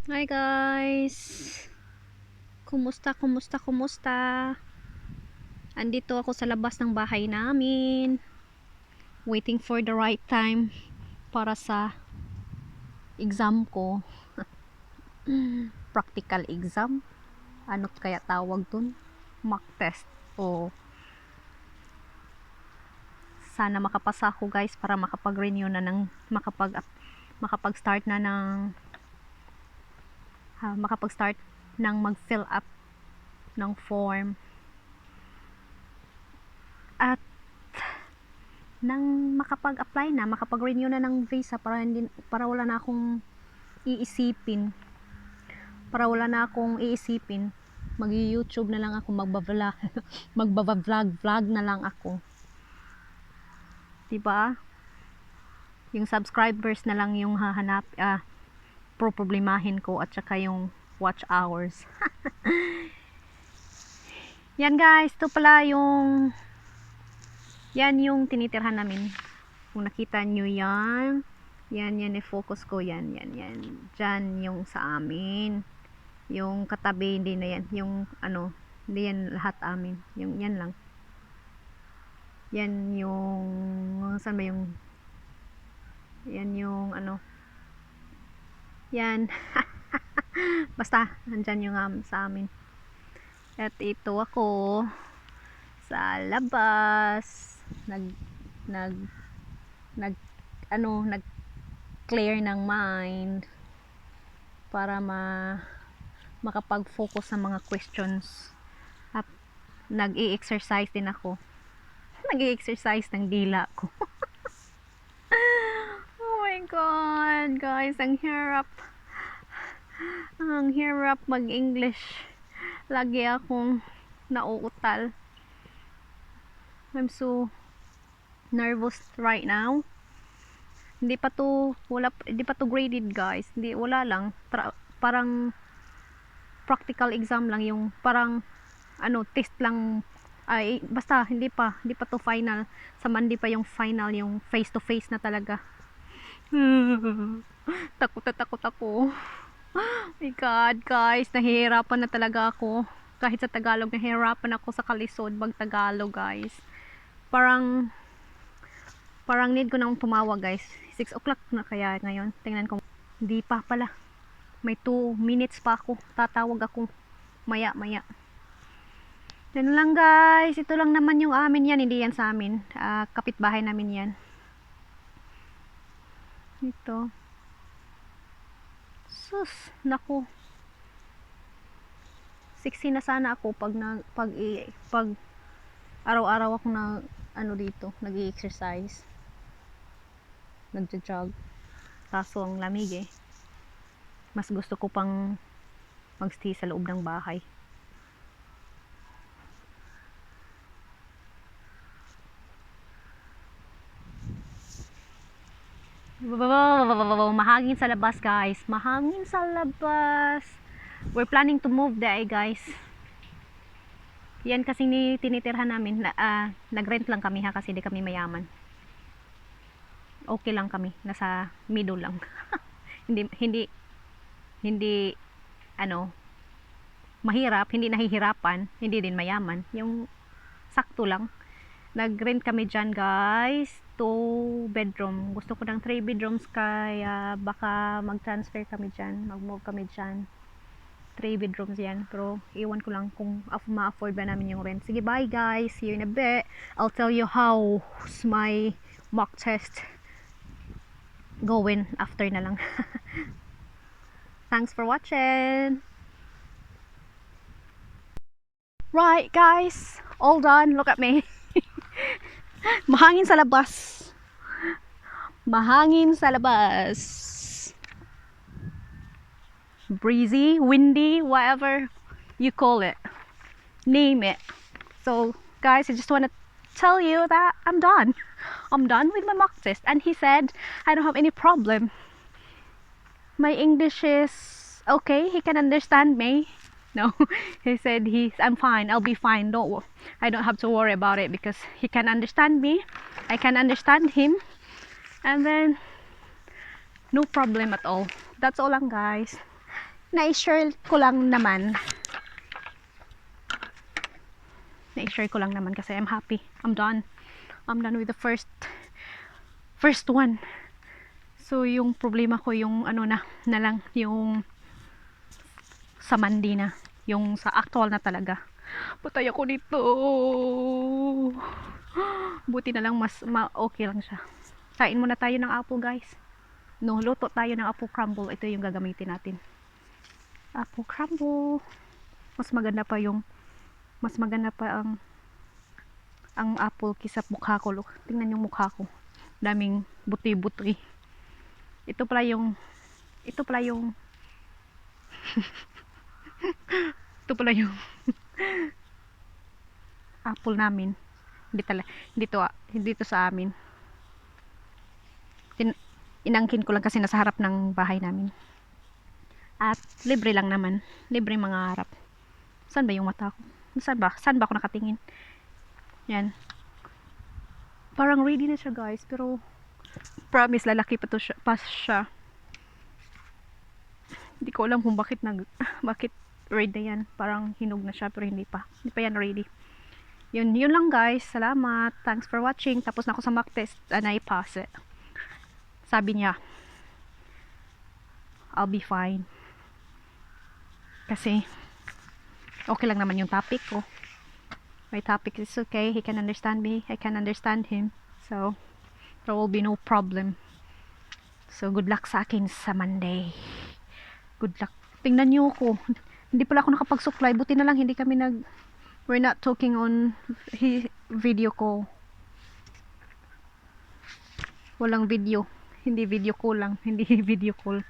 Hi guys! Kumusta? Andito ako sa labas ng bahay namin. Waiting for the right time para sa exam ko. Practical exam. Ano kaya tawag dun? Mock test. O sana makapasa ako guys para makapag-renew na ng makapag-start na ng makapag-start ng mag-fill up ng form. At nang makapag-apply na, makapag-renew na ng visa para wala na akong iisipin. Mag-YouTube na lang ako, magba-vlog na lang ako. 'Di ba? Yung subscribers na lang yung problemahin ko at saka yung watch hours. Yan guys, ito pala yan yung tinitirhan namin. Kung nakita nyo yan, yan i-focus ko, yan. Dyan yung sa amin. Yung katabi, hindi na yan. Yung ano, hindi yan lahat amin. Yung yan lang. Yan yung, saan ba yung, yan yung ano, yan. Basta, nandyan yung sa amin. At ito ako, sa labas, nag clear ng mind para makapag-focus sa mga questions. At nag-i-exercise din ako. Nag-i-exercise ng dila ko. Oh my god, guys, ang hirap mag-English. Lagi akong nauutal. I'm so nervous right now. Hindi pa to graded guys. Wala lang. Parang practical exam lang, yung parang test lang. Ay, basta hindi pa to final. Sa Monday pa yung final, yung face to face na talaga. Takot ako. My god guys, nahihirapan na talaga ako. Kahit sa Tagalog, nahihirapan ako sa kalisod mag Tagalog guys. Parang need ko nang tumawag guys. 6 o'clock na kaya ngayon. Tingnan ko. Hindi pa pala. May 2 minutes pa ako. Tatawag ako maya. Yan lang guys. Ito lang naman yung amin yan. Hindi yan sa amin. Kapitbahay namin yan. Ito. Sus. Naku. 60 na sana ako pag araw-araw ako na dito. Nag-i-exercise. Nagja-jog. Kaso ang lamig eh. Mas gusto ko pang magstay sa loob ng bahay. Mahangin sa labas guys. Mahangin sa labas. We're planning to move there guys. Yan kasi tinitirhan namin. Nag-rent lang kami ha kasi di kami mayaman. Okay lang kami. Nasa middle lang. hindi mahirap, hindi nahihirapan, hindi din mayaman. Yung sakto lang. Nag-rent kami dyan guys. 2 bedroom. Gusto ko ng 3 bedrooms kaya baka mag-transfer kami dyan. Mag-move kami dyan. 3 bedrooms yan. Pero iwan ko lang kung ma-afford ba namin yung rent. Sige, bye guys. See you in a bit. I'll tell you how's my mock test going after na lang. Thanks for watching. Right guys, all done. Look at me. Mahangin sa labas. Breezy, windy, whatever you call it. Name it. So guys, I just want to tell you that I'm done. I'm done with my mock test. And he said I don't have any problem. My English is okay. He can understand me. No, he said I'm fine. I'll be fine. I don't have to worry about it because he can understand me. I can understand him. And then no problem at all. That's all lang guys. na-share ko lang naman. Na-share ko lang naman kasi I'm happy. I'm done. I'm done with the first one. So, yung problema ko yung ano na lang, yung sa Mandi na. Yung sa actual na talaga. Patay ako dito. Buti na lang okay lang siya. Kain muna tayo ng apple, guys. No, luto tayo ng apple crumble. Ito yung gagamitin natin. Apple crumble. Mas maganda pa ang apple kisa mukha ko. Look, tingnan yung mukha ko. Daming buti-buti. Ito pala yung ito pala yung apple namin. Hindi to sa amin. Inangkin ko lang kasi nasa harap ng bahay namin. At libre lang naman. Libre mga harap. Saan ba yung mata ko? Saan ba ako nakatingin? Yan. Parang ready na siya, guys. Pero promise lalaki pa siya. Hindi ko alam kung bakit ready na yan. Parang hinog na siya pero hindi pa yan ready. Yun lang, guys. Salamat. Thanks for watching. Tapos na ako sa mock test and I pass it. Sabi niya, I'll be fine. Kasi okay lang naman yung topic ko. My topic is okay. He can understand me. I can understand him. So, there will be no problem. So, good luck sa akin sa Monday. Good luck. Tingnan niyo ako. Hindi pala ako nakapagsuklay. Buti na lang we're not talking on video call. Walang video. Hindi video call lang. Hindi video call.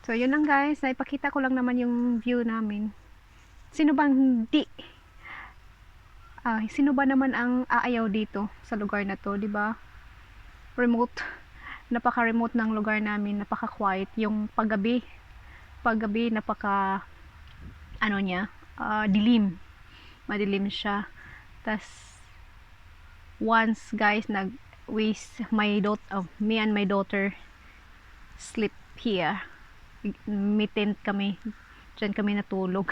So, yun lang, guys. Naipakita ko lang naman yung view namin. Sino ba naman ang aayaw dito sa lugar na to, 'di ba? Remote. Napaka-remote ng lugar namin, napaka-quiet. Yung paggabi dilim. Madilim siya. Tas once, guys, me and my daughter sleep here. May tent kami. Diyan kami natulog.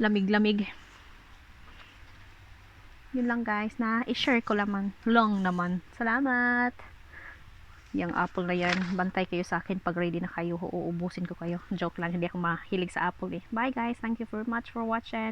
Lamig-lamig. Yun lang, guys, na i-share ko lang naman. Salamat. Yung apple na yan, bantay kayo sa akin pag ready na kayo, uubusin ko kayo. Joke lang, hindi ako mahilig sa apple eh. Bye, guys. Thank you very much for watching.